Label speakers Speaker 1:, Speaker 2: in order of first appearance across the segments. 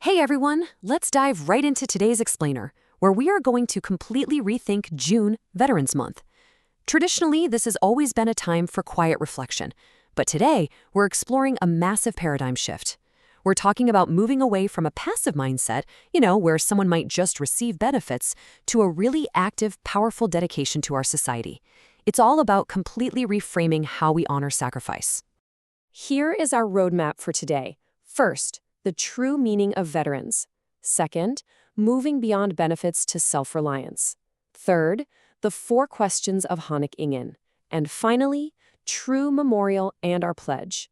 Speaker 1: Hey everyone, let's dive right into today's explainer, where we are going to completely rethink June, Veterans Month. Traditionally, this has always been a time for quiet reflection, but today we're exploring a massive paradigm shift. We're talking about moving away from a passive mindset, where someone might just receive benefits, to a really active, powerful dedication to our society. It's all about completely reframing how we honor sacrifice.
Speaker 2: Here is our roadmap for today. First, the true meaning of veterans. Second, moving beyond benefits to self-reliance. Third, the 4 questions of Hanek Ingen. And finally, true memorial and our pledge.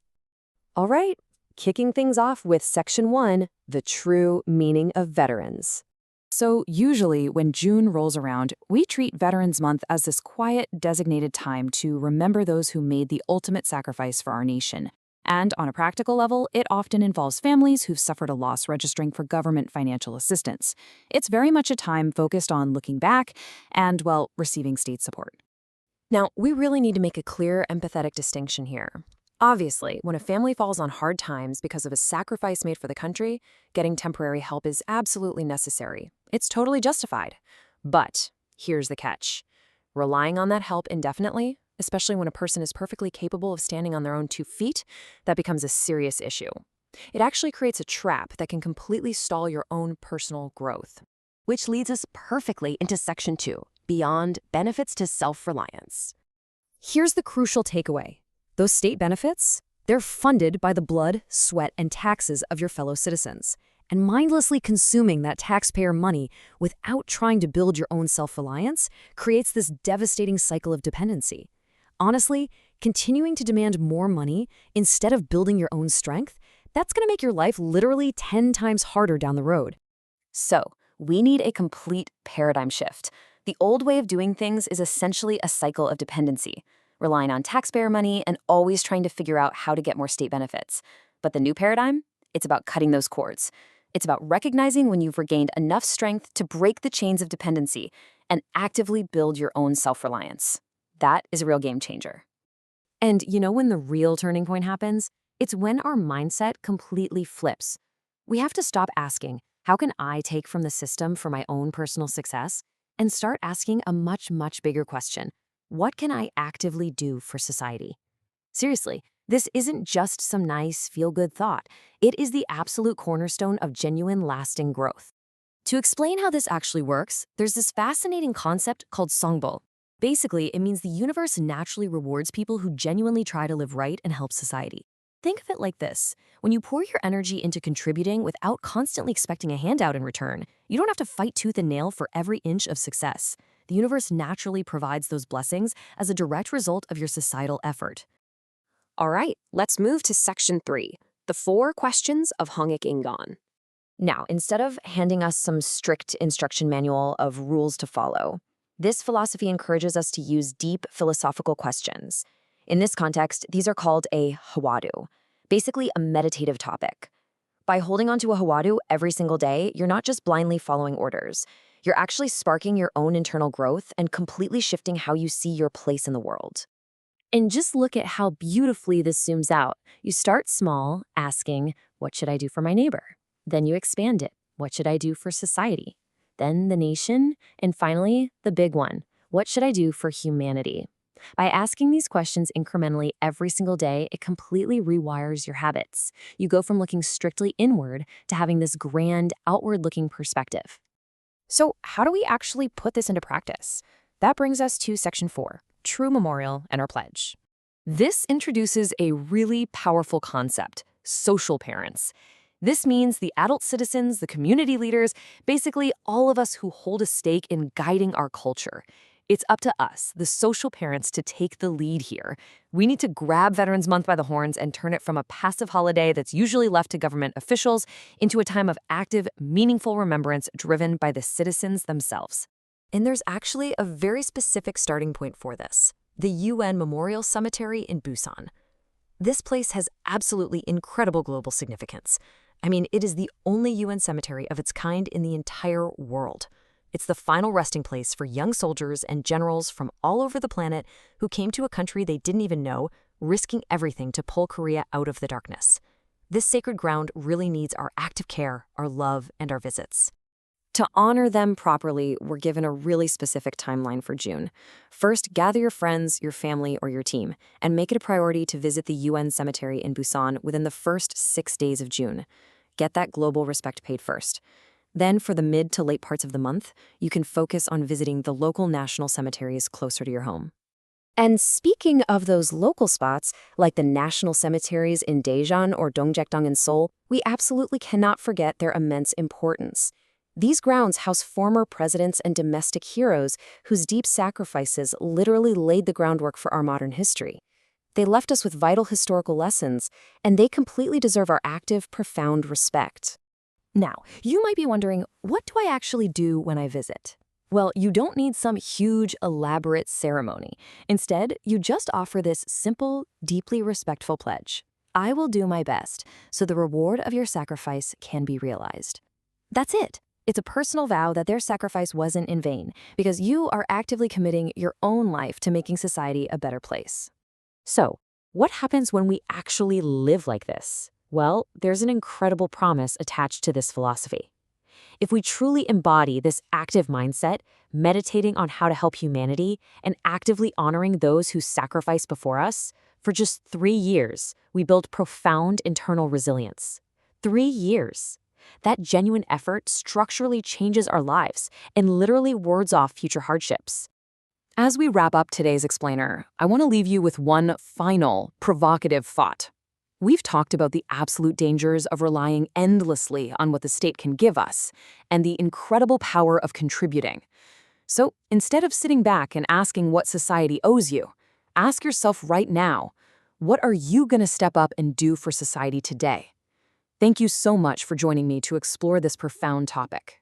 Speaker 2: All right, kicking things off with Section 1, the true meaning of veterans.
Speaker 3: So usually when June rolls around, we treat Veterans Month as this quiet, designated time to remember those who made the ultimate sacrifice for our nation. And on a practical level, it often involves families who've suffered a loss registering for government financial assistance. It's very much a time focused on looking back and, receiving state support.
Speaker 2: Now, we really need to make a clear, empathetic distinction here. Obviously, when a family falls on hard times because of a sacrifice made for the country, getting temporary help is absolutely necessary. It's totally justified. But here's the catch. Relying on that help indefinitely, especially when a person is perfectly capable of standing on their own 2 feet, that becomes a serious issue. It actually creates a trap that can completely stall your own personal growth.
Speaker 1: Which leads us perfectly into Section 2, beyond benefits to self-reliance. Here's the crucial takeaway. Those state benefits, they're funded by the blood, sweat, and taxes of your fellow citizens. And mindlessly consuming that taxpayer money without trying to build your own self-reliance creates this devastating cycle of dependency. Honestly, continuing to demand more money instead of building your own strength, that's going to make your life literally 10 times harder down the road.
Speaker 4: So, we need a complete paradigm shift. The old way of doing things is essentially a cycle of dependency, relying on taxpayer money and always trying to figure out how to get more state benefits. But the new paradigm? It's about cutting those cords. It's about recognizing when you've regained enough strength to break the chains of dependency and actively build your own self-reliance. That is a real game changer.
Speaker 1: And when the real turning point happens? It's when our mindset completely flips. We have to stop asking, how can I take from the system for my own personal success? And start asking a much, much bigger question. What can I actively do for society? Seriously, this isn't just some nice, feel-good thought. It is the absolute cornerstone of genuine, lasting growth. To explain how this actually works, there's this fascinating concept called Jungbub. Basically, it means the universe naturally rewards people who genuinely try to live right and help society. Think of it like this. When you pour your energy into contributing without constantly expecting a handout in return, you don't have to fight tooth and nail for every inch of success. The universe naturally provides those blessings as a direct result of your societal effort.
Speaker 2: All right, let's move to Section 3, the 4 questions of Hanek Ingen.
Speaker 4: Now, instead of handing us some strict instruction manual of rules to follow, this philosophy encourages us to use deep philosophical questions. In this context, these are called a hawadu, basically a meditative topic. By holding onto a hawadu every single day, you're not just blindly following orders. You're actually sparking your own internal growth and completely shifting how you see your place in the world.
Speaker 1: And just look at how beautifully this zooms out. You start small, asking, what should I do for my neighbor? Then you expand it. What should I do for society? Then the nation, and finally, the big one. What should I do for humanity? By asking these questions incrementally every single day, it completely rewires your habits. You go from looking strictly inward to having this grand, outward-looking perspective.
Speaker 3: So how do we actually put this into practice? That brings us to Section 4, true memorial and our pledge.
Speaker 2: This introduces a really powerful concept, social parents. This means the adult citizens, the community leaders, basically all of us who hold a stake in guiding our culture. It's up to us, the social parents, to take the lead here. We need to grab Veterans Month by the horns and turn it from a passive holiday that's usually left to government officials into a time of active, meaningful remembrance driven by the citizens themselves.
Speaker 1: And there's actually a very specific starting point for this: the UN Memorial Cemetery in Busan. This place has absolutely incredible global significance. It is the only UN cemetery of its kind in the entire world. It's the final resting place for young soldiers and generals from all over the planet who came to a country they didn't even know, risking everything to pull Korea out of the darkness. This sacred ground really needs our active care, our love, and our visits.
Speaker 2: To honor them properly, we're given a really specific timeline for June. First, gather your friends, your family, or your team, and make it a priority to visit the UN cemetery in Busan within the first 6 days of June. Get that global respect paid first. Then, for the mid to late parts of the month, you can focus on visiting the local national cemeteries closer to your home. And speaking of those local spots, like the National Cemeteries in Daejeon or Dongjaekdong in Seoul, we absolutely cannot forget their immense importance. These grounds house former presidents and domestic heroes whose deep sacrifices literally laid the groundwork for our modern history. They left us with vital historical lessons, and they completely deserve our active, profound respect.
Speaker 1: Now, you might be wondering, what do I actually do when I visit? Well, you don't need some huge, elaborate ceremony. Instead, you just offer this simple, deeply respectful pledge. I will do my best, so the reward of your sacrifice can be realized. That's it. It's a personal vow that their sacrifice wasn't in vain, because you are actively committing your own life to making society a better place.
Speaker 3: So, what happens when we actually live like this? Well, there's an incredible promise attached to this philosophy. If we truly embody this active mindset, meditating on how to help humanity and actively honoring those who sacrifice before us, for just 3 years, we build profound internal resilience. 3 years. That genuine effort structurally changes our lives and literally wards off future hardships. As we wrap up today's explainer, I want to leave you with one final, provocative thought. We've talked about the absolute dangers of relying endlessly on what the state can give us and the incredible power of contributing. So instead of sitting back and asking what society owes you, ask yourself right now, what are you going to step up and do for society today? Thank you so much for joining me to explore this profound topic.